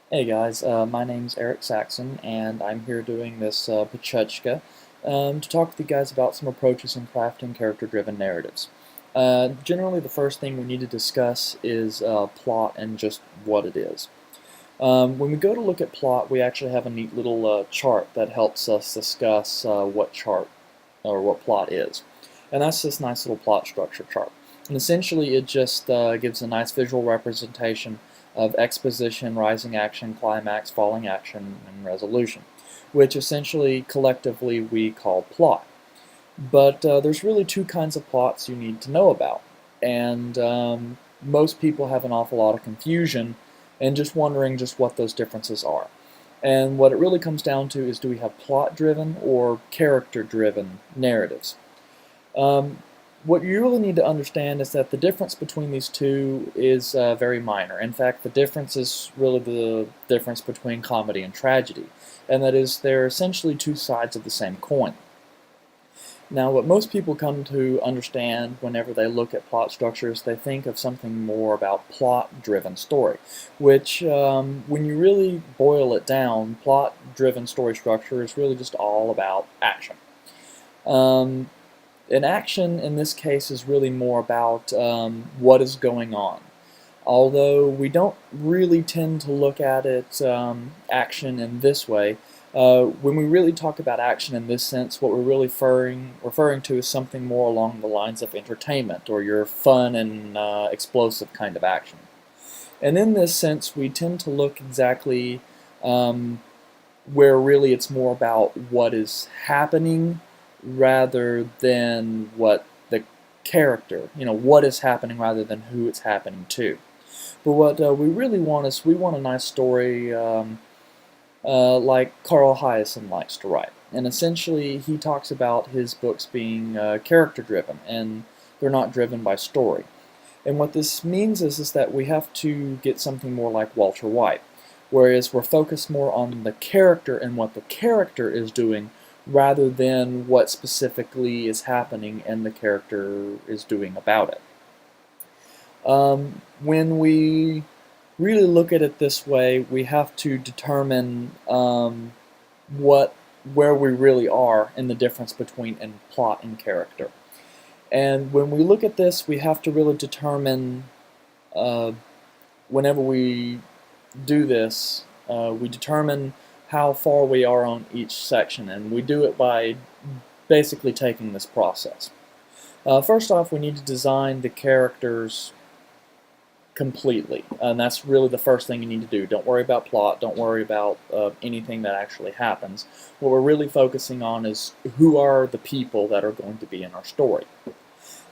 Hey guys, my name's Eric Saxon, and I'm here doing this Pecha Kecha to talk with you guys about some approaches in crafting character-driven narratives. Generally, the first thing we need to discuss is plot and just what it is. When we go to look at plot, we actually have a neat little chart that helps us discuss what chart or what plot is. And that's this nice little plot structure chart. And essentially it just gives a nice visual representation of exposition, rising action, climax, falling action, and resolution, which essentially collectively we call plot. But there's really two kinds of plots you need to know about. And most people have an awful lot of confusion and just wondering just what those differences are. And what it really comes down to is, do we have plot-driven or character-driven narratives? Um, what you really need to understand is that the difference between these two is very minor. In fact, the difference is really the difference between comedy and tragedy, and that is they're essentially two sides of the same coin. Now, what most people come to understand whenever they look at plot structures, they think of something more about plot-driven story, which, when you really boil it down, plot-driven story structure is really just all about action. Um, an action in this case is really more about what is going on. Although we don't really tend to look at it action in this way, when we really talk about action in this sense, what we're really referring to is something more along the lines of entertainment or your fun and explosive kind of action. And in this sense, we tend to look exactly um, where really it's more about what is happening rather than what the character, what is happening rather than who it's happening to. But what we really want is we want a nice story like Carl Hyacin likes to write. And essentially, he talks about his books being character driven, and they're not driven by story. And what this means is that we have to get something more like Walter White, whereas we're focused more on the character and what the character is doing rather than what specifically is happening and the character is doing about it. When we really look at it this way, we have to determine where we really are in the difference between plot and character. And when we look at this, we have to really determine, uh, whenever we do this, we determine how far we are on each section, and we do it by basically taking this process. First off, we need to design the characters completely, and that's really the first thing you need to do. Don't worry about plot, don't worry about anything that actually happens. What we're really focusing on is who are the people that are going to be in our story.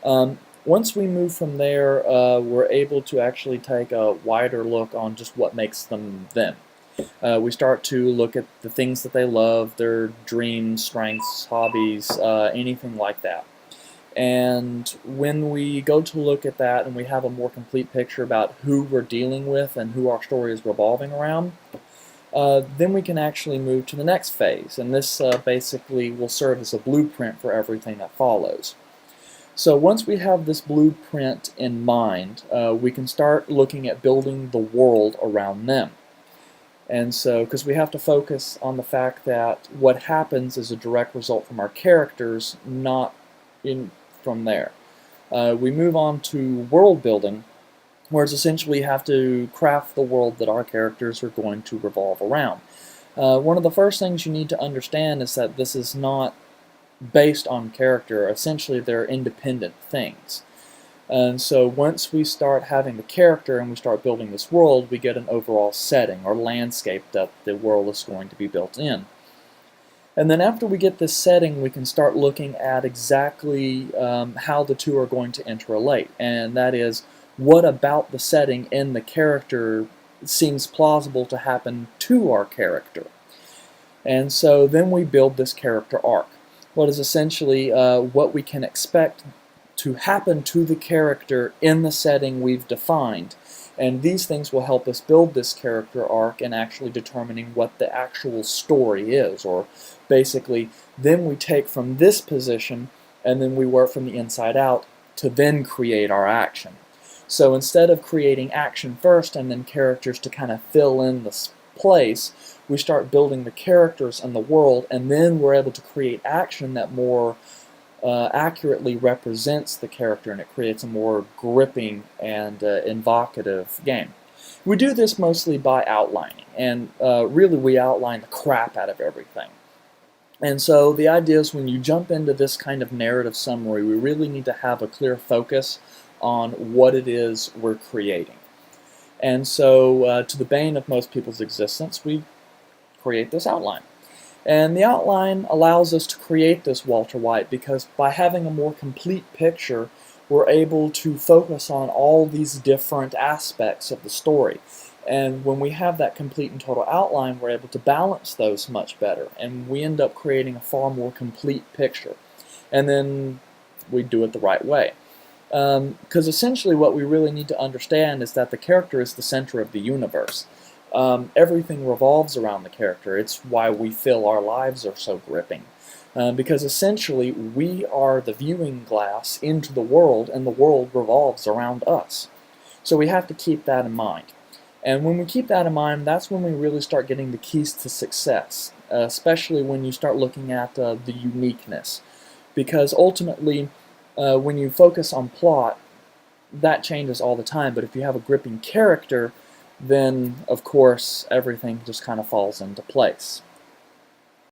Once we move from there, we're able to actually take a wider look on just what makes them them. We start to look at the things that they love, their dreams, strengths, hobbies, anything like that. And when we go to look at that and we have a more complete picture about who we're dealing with and who our story is revolving around, then we can actually move to the next phase. And this basically will serve as a blueprint for everything that follows. So once we have this blueprint in mind, we can start looking at building the world around them. And so, because we have to focus on the fact that what happens is a direct result from our characters, not from there. We move on to world building, where it's essentially have to craft the world that our characters are going to revolve around. One of the first things you need to understand is that this is not based on character. Essentially, they're independent things. And so once we start having the character and we start building this world, we get an overall setting or landscape that the world is going to be built in. And then after we get this setting, we can start looking at exactly how the two are going to interrelate. And that is, what about the setting and the character seems plausible to happen to our character. And so then we build this character arc. What is essentially what we can expect to happen to the character in the setting we've defined. And these things will help us build this character arc and actually determining what the actual story is. Or basically, then we take from this position and then we work from the inside out to then create our action. So instead of creating action first and then characters to kind of fill in place, we start building the characters and the world, and then we're able to create action that more accurately represents the character, and it creates a more gripping and evocative game. We do this mostly by outlining, and really we outline the crap out of everything. And so the idea is when you jump into this kind of narrative summary, we really need to have a clear focus on what it is we're creating. And so to the bane of most people's existence, we create this outline. And the outline allows us to create this Walter White because by having a more complete picture, we're able to focus on all these different aspects of the story. And when we have that complete and total outline, we're able to balance those much better. And we end up creating a far more complete picture. And then we do it the right way. Because essentially what we really need to understand is that the character is the center of the universe. Everything revolves around the character. It's why we feel our lives are so gripping. Because essentially we are the viewing glass into the world, and the world revolves around us. So we have to keep that in mind. And when we keep that in mind, that's when we really start getting the keys to success, especially when you start looking at the uniqueness. Because ultimately, when you focus on plot, that changes all the time, but if you have a gripping character, then of course everything just kind of falls into place.